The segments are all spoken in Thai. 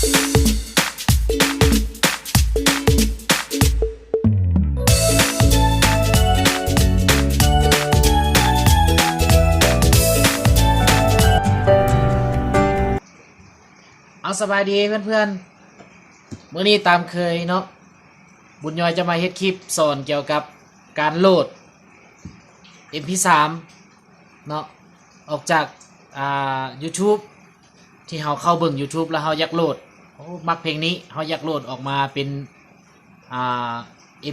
เอาสบายดีเพื่อนๆมื้อนี้ตามเคยเนาะบุญยอยจะมาเฮ็ดคลิปสอนเกี่ยวกับการโหลด MP3 เนาะออกจากYouTube ที่เราเข้าเบิ่ง YouTube แล้วเราอยากโหลดมักเพลงนี้เราอยากโหลดออกมาเป็น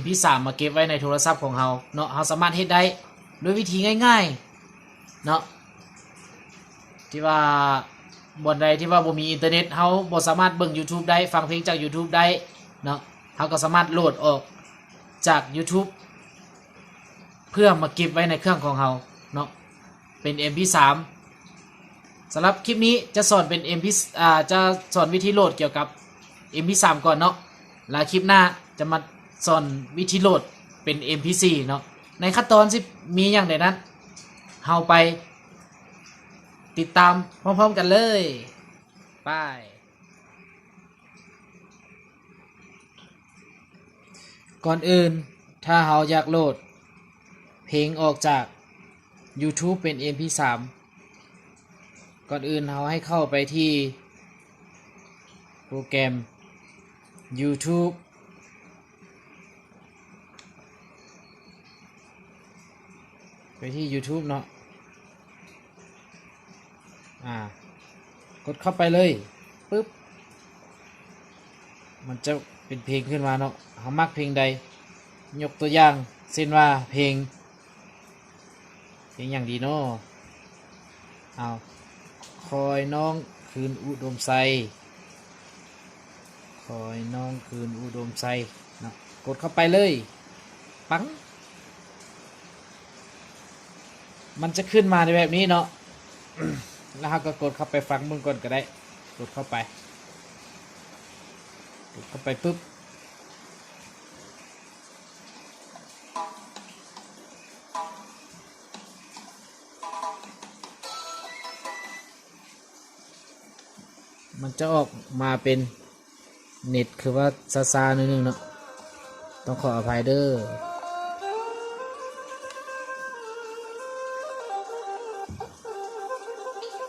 MP3 มาเก็บไว้ในโทรศัพท์ของเราเนาะเราสามารถเฮ็ดได้ด้วยวิธีง่ายๆเนาะที่ว่าบนใดที่ว่าบ่มีอินเทอร์เน็ตเฮาบ่สามารถเบิ่ง YouTube ได้ฟังเพลงจาก YouTube ได้เนาะเฮาก็สามารถโหลดออกจาก YouTube เพื่อมาเก็บไว้ในเครื่องของเฮาเนาะเป็น MP3 สำหรับคลิปนี้จะสอนเป็น จะสอนวิธีโหลดเกี่ยวกับ MP3 ก่อนเนาะแล้วคลิปหน้าจะมาสอนวิธีโหลดเป็น MP4 เนาะในขั้นตอนสิมีอย่างใดนั้นเฮาไปติดตามพร้อมๆกันเลยไปก่อนอื่นถ้าเราอยากโหลดเพลงออกจาก YouTube เป็น MP3 ก่อนอื่นเราให้เข้าไปที่โปรแกรม YouTube ไปที่ YouTube เนาะกดเข้าไปเลยปึ๊บมันจะเป็นเพลงขึ้นมาเนาะเขามักเพลงใดยกตัวอย่างเช่นว่าเพลงอย่างดีเนาะเอาคอยน้องคืนอุดมไซคอยน้องคืนอุดมไซเนาะกดเข้าไปเลยปังมันจะขึ้นมาในแบบนี้เนาะ แล้วเราก็กดเข้าไปฟังมึงก่อนก็ได้กดเข้าไปปุ๊บมันจะออกมาเป็นเน็ตคือว่าซาๆนิดนึงเนาะต้องขออภัยเด้อ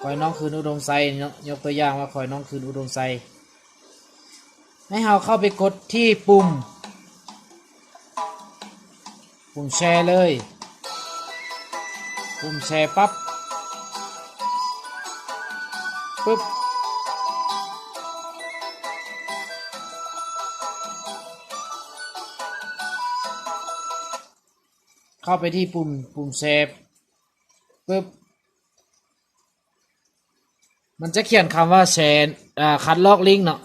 คอยน้องคืนอุดมไซเนาะยกตัวอย่างว่าคอยน้องคืนอุดมไซให้เราเข้าไปกดที่ปุ่มแชร์เลยปุ่มแชร์ปั๊บปึ๊บเข้าไปที่ปุ่มแชร์ปึ๊บมันจะเขียนคำว่าแชร์คัดลอกลิงก์เนาะ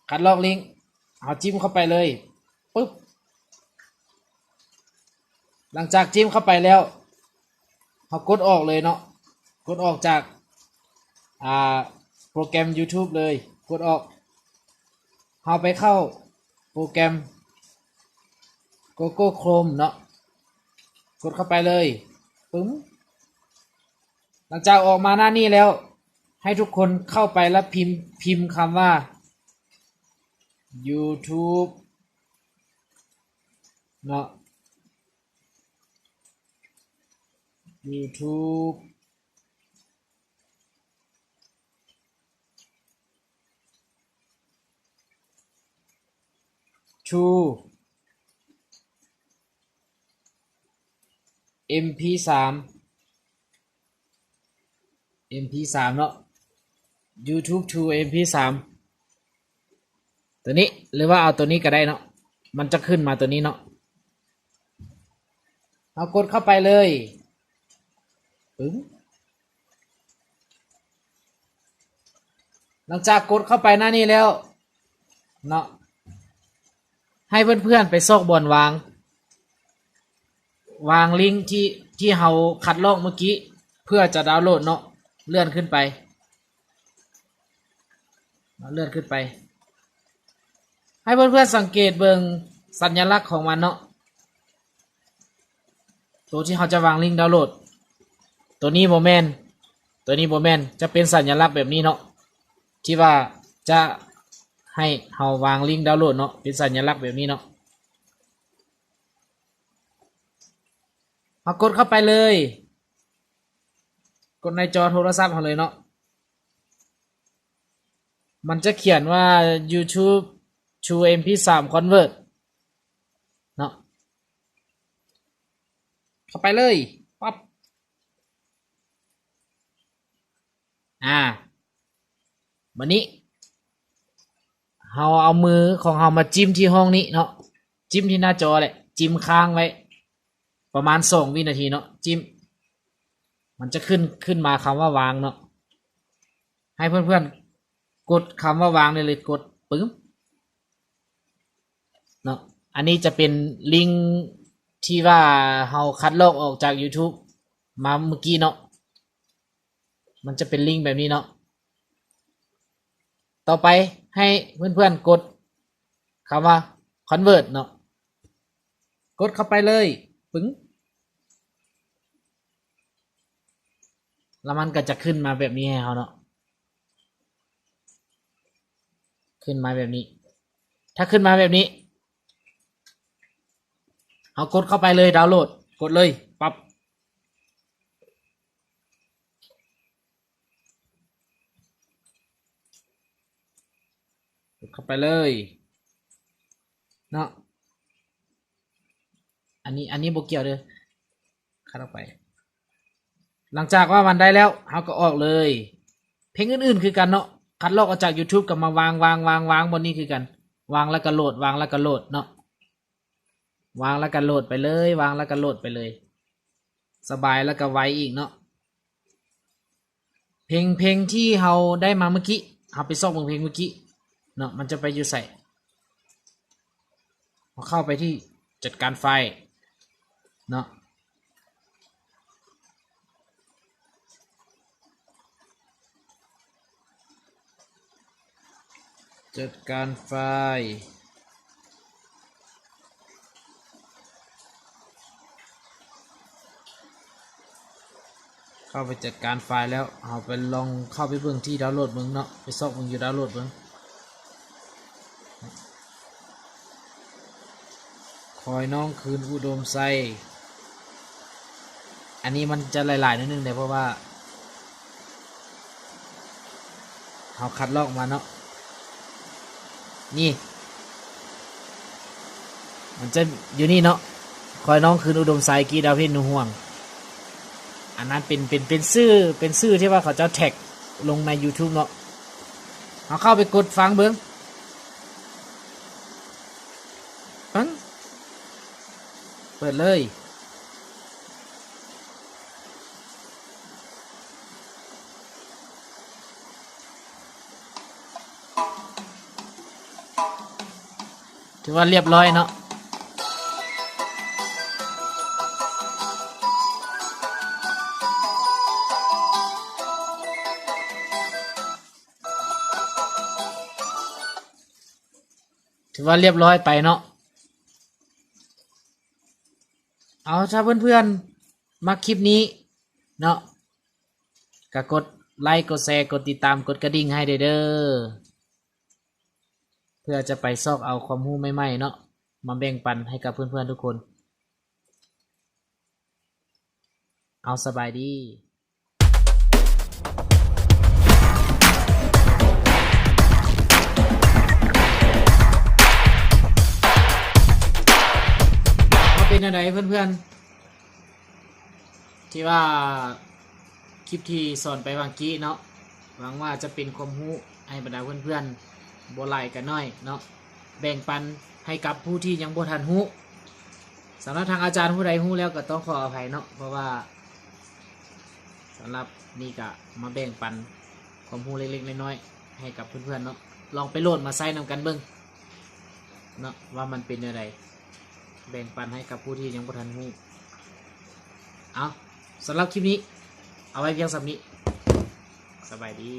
คัดลอกลิงก์เอาจิ้มเข้าไปเลยปึ๊บหลังจากจิ้มเข้าไปแล้วเขากดออกเลยเนาะกดออกจากโปรแกรม YouTube เลยกดออกเขาไปเข้าโปรแกรม Google Chrome เนาะกดเข้าไปเลยปึ้มหลังจากออกมาหน้านี้แล้วให้ทุกคนเข้าไปแล้วพิมพ์คำว่า YouTube เนาะ YouTube 2 MP3 เนาะ YouTube 2 MP3 ตัวนี้หรือว่าเอาตัวนี้ก็ได้เนาะมันจะขึ้นมาตัวนี้เนาะเอากดเข้าไปเลยปึ้งหลังจากกดเข้าไปหน้านี้แล้วเนาะให้เพื่อนๆไปซอกบอลวางลิงก์ที่เราคัดลอกเมื่อกี้เพื่อจะดาวน์โหลดเนาะเลื่อนขึ้นไปให้เพื่อนๆสังเกตเบิ่งสัญลักษณ์ของมันเนาะตัวที่เขาจะวางลิงก์ดาวน์โหลดตัวนี้โมเมนต์จะเป็นสัญลักษณ์แบบนี้เนาะ ที่ว่าจะให้เฮาวางลิงก์ดาวน์โหลดเนาะเป็นสัญลักษณ์แบบนี้เนาะเอากดเข้าไปเลยกดในจอโทรศัพท์เราเลยเนาะมันจะเขียนว่า YouTube to MP3 Convert เนาะเข้าไปเลยปั๊บวันนี้เราเอามือของเรามาจิ้มที่ห้องนี้เนาะจิ้มที่หน้าจอแหละจิ้มค้างไว้ประมาณ2 วินาทีเนาะจิ้มมันจะขึ้นมาคำว่าวางเนาะให้เพื่อนๆกดคำว่าวางเลยกดปึ้งเนาะอันนี้จะเป็นลิงก์ที่ว่าเราคัดลอกออกจาก YouTube มาเมื่อกี้เนาะมันจะเป็นลิงก์แบบนี้เนาะต่อไปให้เพื่อนๆกดคำว่า convert เนาะกดเข้าไปเลยปึ้งแล้วมันก็จะขึ้นมาแบบนี้ให้เขาเนาะขึ้นมาแบบนี้ถ้าขึ้นมาแบบนี้เอากดเข้าไปเลยดาวน์โหลดกดเลยปั๊บกดเข้าไปเลยเนาะอันนี้บ่เกี่ยวเด้อคัดออกไปหลังจากว่ามันได้แล้วเราก็ออกเลยเพลงอื่นๆคือกันเนาะคัดลอกออกจาก YouTube กับมาวางบนนี้คือกันวางแล้วก็โหลดวางแล้วก็โหลดเนาะวางแล้วก็โหลดไปเลยวางแล้วก็โหลดไปเลยสบายแล้วก็ไวอีกเนาะเพลงที่เราได้มาเมื่อกี้เราไปซอกเพลงเมื่อกี้เนาะมันจะไปอยู่ใส่เราเข้าไปที่จัดการไฟล์เนาะจัดการไฟล์เข้าไปจัดการไฟล์แล้วเอาไปลองเข้าไปเบิ่งที่ดาวน์โหลดเบิ่งเนาะไปซอกเบิ่งอยู่ดาวน์โหลดเบิ่งคอยน้องคืนอุดมไซอันนี้มันจะหลายๆนิดนึงแต่เพราะว่าเอาคัดลอกมาเนาะนี่มันจะอยู่นี่เนาะคอยน้องคืนอุดมไซกีดาวเพ็ญหนูห่วงอันนั้นเป็นชื่อที่ว่าเขาจะแท็กลงใน YouTube เนาะเอาเข้าไปกดฟังเบิ้งฟังเปิดเลยถือว่าเรียบร้อยเนาะถือว่าเรียบร้อยไปเนาะเอาถ้าเพื่อนๆมาคลิปนี้เนาะก็กดไลค์กดแชร์กดติดตามกดกระดิ่งให้เด้อเพื่อจะไปซอกเอาความรู้ใหม่ๆเนาะมาแบ่งปันให้กับเพื่อนๆทุกคนเอาสบายดีเป็นอะไรเพื่อนๆที่ว่าคลิปที่สอนไปเมื่อกี้เนาะหวังว่าจะเป็นความรู้ให้บรรดาเพื่อนๆบ่หลายกันน้อยเนาะแบ่งปันให้กับผู้ที่ยังบ่ทันรู้สำหรับทางอาจารย์ผู้ใดรู้แล้วก็ต้องขออภัยเนาะเพราะว่าสำหรับนี่ก็มาแบ่งปันความรู้เล็กๆน้อยๆให้กับเพื่อนๆเนาะลองไปโหลดมาใส่นำกันเบิ่งเนาะว่ามันเป็นอะไรแบ่งปันให้กับผู้ที่ยังบ่ทันรู้เอาสำหรับคลิปนี้เอาไว้เพียงสำนี้สบายดี